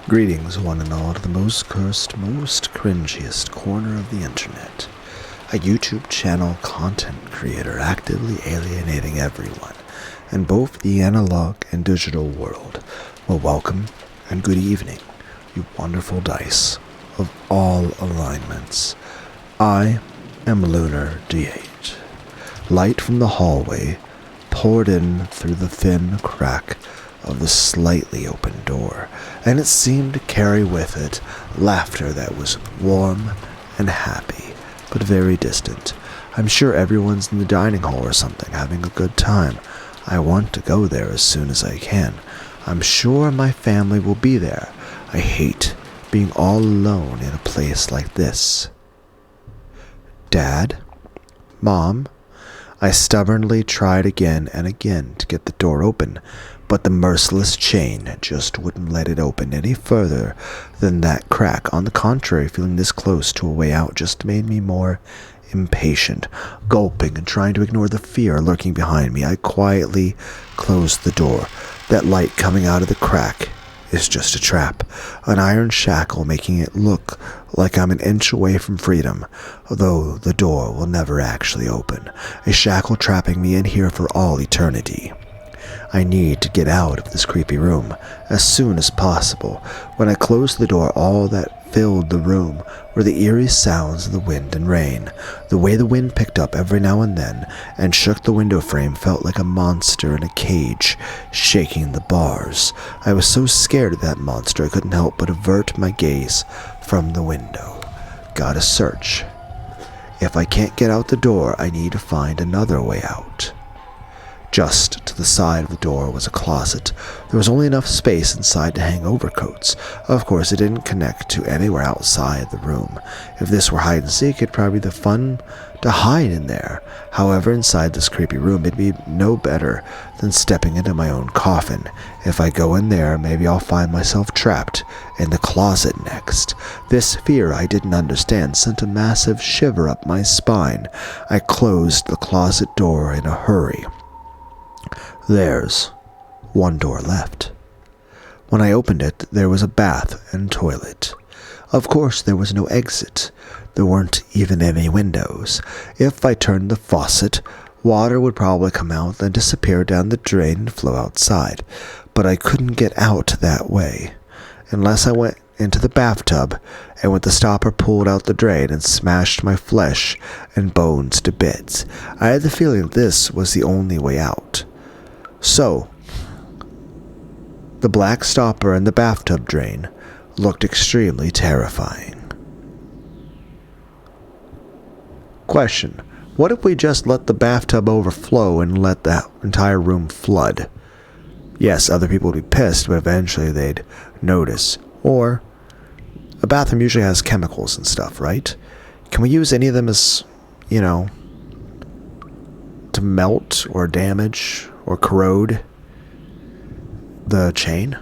Greetings, one and all, to the most cursed, most cringiest corner of the internet. A YouTube channel content creator actively alienating everyone in both the analog and digital world. Well, welcome and good evening, you wonderful dice of all alignments. I am Lunar D8. Light from the hallway poured in through the thin crack of the slightly open door, and it seemed to carry with it laughter that was warm and happy, but very distant. I'm sure everyone's in the dining hall or something, having a good time. I want to go there as soon as I can. I'm sure my family will be there. I hate being all alone in a place like this. Dad? Mom? I stubbornly tried again and again to get the door open, but the merciless chain just wouldn't let it open any further than that crack. On the contrary, feeling this close to a way out just made me more impatient. Gulping and trying to ignore the fear lurking behind me, I quietly closed the door. That light coming out of the crack is just a trap, an iron shackle making it look like I'm an inch away from freedom, though the door will never actually open. A shackle trapping me in here for all eternity. I need to get out of this creepy room as soon as possible. When I closed the door, all that filled the room were the eerie sounds of the wind and rain. The way the wind picked up every now and then and shook the window frame felt like a monster in a cage, shaking the bars. I was so scared of that monster I couldn't help but avert my gaze from the window. Gotta search. If I can't get out the door, I need to find another way out. Just to the side of the door was a closet. There was only enough space inside to hang overcoats. Of course, it didn't connect to anywhere outside the room. If this were hide and seek, it'd probably be the fun to hide in there. However, inside this creepy room, it'd be no better than stepping into my own coffin. If I go in there, maybe I'll find myself trapped in the closet next. This fear I didn't understand sent a massive shiver up my spine. I closed the closet door in a hurry. There's one door left. When I opened it, there was a bath and toilet. Of course, there was no exit. There weren't even any windows. If I turned the faucet, water would probably come out, then disappear down the drain and flow outside. But I couldn't get out that way, unless I went into the bathtub and with the stopper pulled out the drain and smashed my flesh and bones to bits. I had the feeling this was the only way out. So, the black stopper and the bathtub drain looked extremely terrifying. Question: what if we just let the bathtub overflow and let the entire room flood? Yes, other people would be pissed, but eventually they'd notice. Or, a bathroom usually has chemicals and stuff, right? Can we use any of them as, to melt or damage or corrode the chain?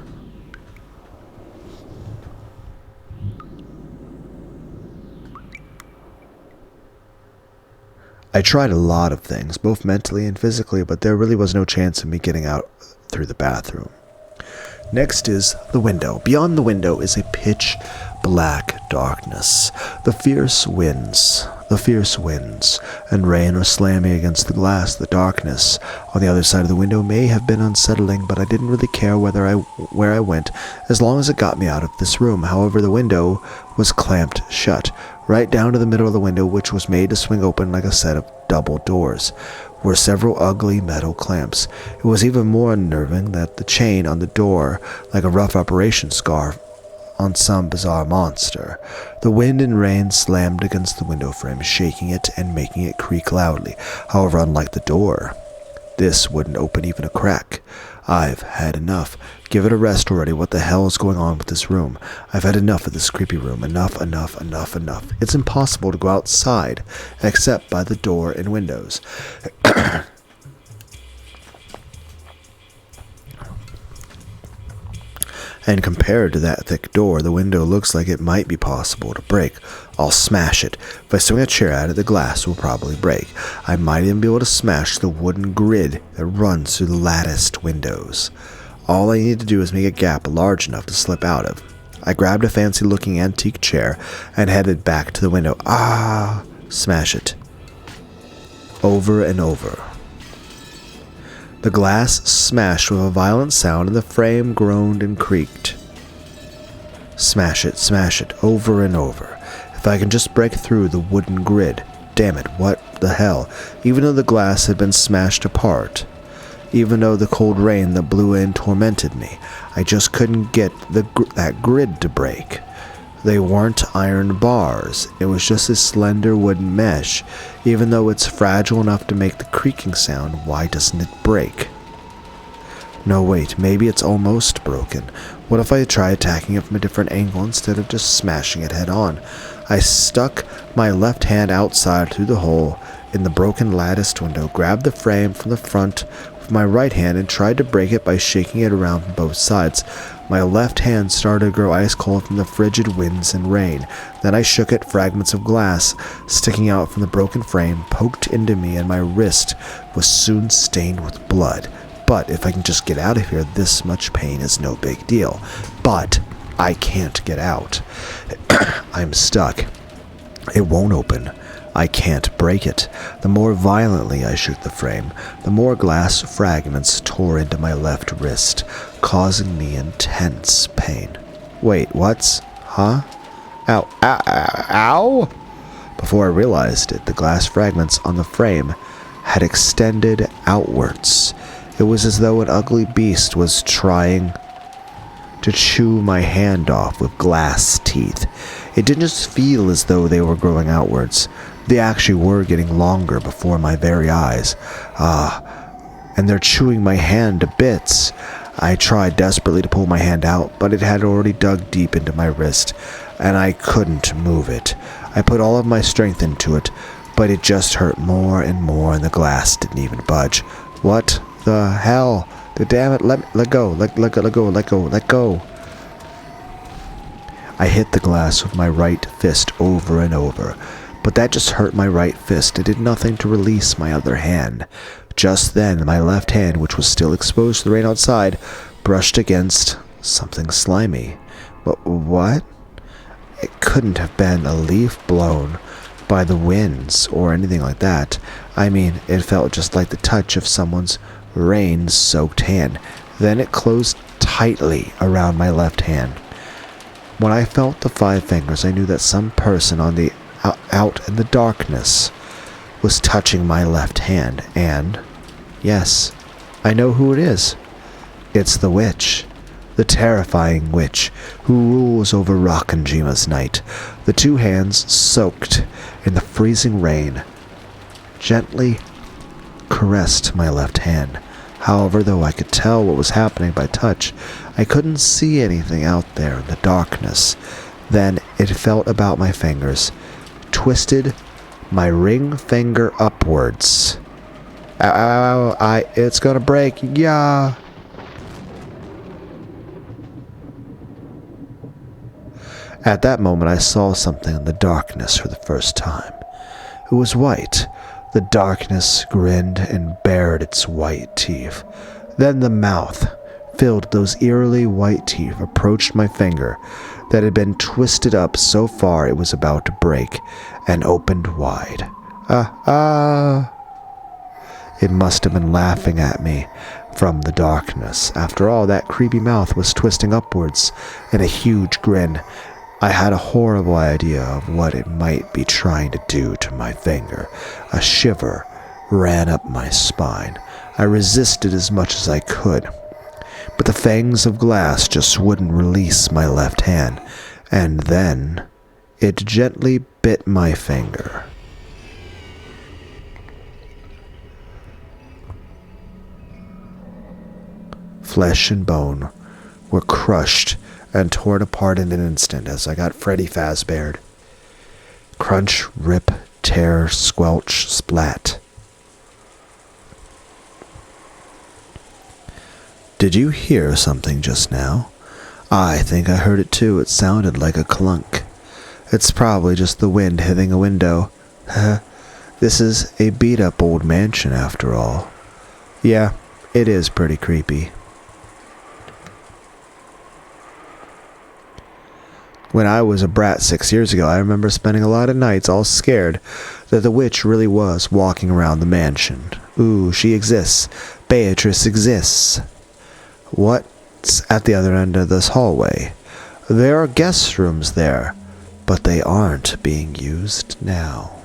I tried a lot of things, both mentally and physically, but there really was no chance of me getting out through the bathroom. Next is the window. Beyond the window is a pitch black darkness. The fierce winds and rain are slamming against the glass. The darkness on the other side of the window may have been unsettling, but I didn't really care where I went, as long as it got me out of this room. However, the window was clamped shut. Right down to the middle of the window, which was made to swing open like a set of double doors, were several ugly metal clamps. It was even more unnerving that the chain on the door, like a rough operation scar on some bizarre monster. The wind and rain slammed against the window frame, shaking it and making it creak loudly. However, unlike the door, this wouldn't open even a crack. I've had enough. Give it a rest already. What the hell is going on with this room? I've had enough of this creepy room. Enough. It's impossible to go outside, except by the door and windows. And compared to that thick door, the window looks like it might be possible to break. I'll smash it. If I swing a chair at it, the glass will probably break. I might even be able to smash the wooden grid that runs through the latticed windows. All I need to do is make a gap large enough to slip out of. I grabbed a fancy-looking antique chair and headed back to the window. Ah! Smash it. Over and over. The glass smashed with a violent sound and the frame groaned and creaked. Smash it, over and over. If I can just break through the wooden grid. Damn it, what the hell? Even though the glass had been smashed apart, even though the cold rain that blew in tormented me, I just couldn't get that grid to break. They weren't iron bars. It was just a slender wooden mesh. Even though it's fragile enough to make the creaking sound, why doesn't it break? No, wait, maybe it's almost broken. What if I try attacking it from a different angle instead of just smashing it head on? I stuck my left hand outside through the hole in the broken latticed window, grabbed the frame from the front with my right hand and tried to break it by shaking it around from both sides. My left hand started to grow ice cold from the frigid winds and rain. Then I shook it. Fragments of glass sticking out from the broken frame poked into me, and my wrist was soon stained with blood. But if I can just get out of here, this much pain is no big deal. But I can't get out. I'm stuck. It won't open. I can't break it. The more violently I shook the frame, the more glass fragments tore into my left wrist, causing me intense pain. Wait, what's? Huh? Ow, ow, ow, ow! Before I realized it, the glass fragments on the frame had extended outwards. It was as though an ugly beast was trying to chew my hand off with glass teeth. It didn't just feel as though they were growing outwards. They actually were getting longer before my very eyes. And they're chewing my hand to bits. I tried desperately to pull my hand out, but it had already dug deep into my wrist, and I couldn't move it. I put all of my strength into it, but it just hurt more and more, and the glass didn't even budge. What the hell? Damn it, let go. I hit the glass with my right fist over and over, but that just hurt my right fist. It did nothing to release my other hand. Just then, my left hand, which was still exposed to the rain outside, brushed against something slimy. But what? It couldn't have been a leaf blown by the winds or anything like that. I mean, it felt just like the touch of someone's rain-soaked hand. Then it closed tightly around my left hand. When I felt the 5 fingers, I knew that some person on the out in the darkness was touching my left hand, and yes, I know who it is. It's the witch, the terrifying witch who rules over Rockenjima's night. The 2 hands, soaked in the freezing rain, gently caressed my left hand. However, though I could tell what was happening by touch, I couldn't see anything out there in the darkness. Then it felt about my fingers, twisted my ring finger upwards. Ow, ow, ow, it's gonna break, yeah! At that moment, I saw something in the darkness for the first time. It was white. The darkness grinned and bared its white teeth. Then the mouth, filled with those eerily white teeth, approached my finger that had been twisted up so far it was about to break, and opened wide. It must have been laughing at me from the darkness. After all, that creepy mouth was twisting upwards in a huge grin. I had a horrible idea of what it might be trying to do to my finger. A shiver ran up my spine. I resisted as much as I could, but the fangs of glass just wouldn't release my left hand, and then it gently bit my finger. Flesh and bone were crushed and torn apart in an instant as I got Freddy Fazbeared. Crunch, rip, tear, squelch, splat. Did you hear something just now? I think I heard it too. It sounded like a clunk. It's probably just the wind hitting a window. This is a beat-up old mansion after all. Yeah, it is pretty creepy. When I was a brat 6 years ago, I remember spending a lot of nights all scared that the witch really was walking around the mansion. Ooh, she exists. Beatrice exists. What's at the other end of this hallway? There are guest rooms there, but they aren't being used now.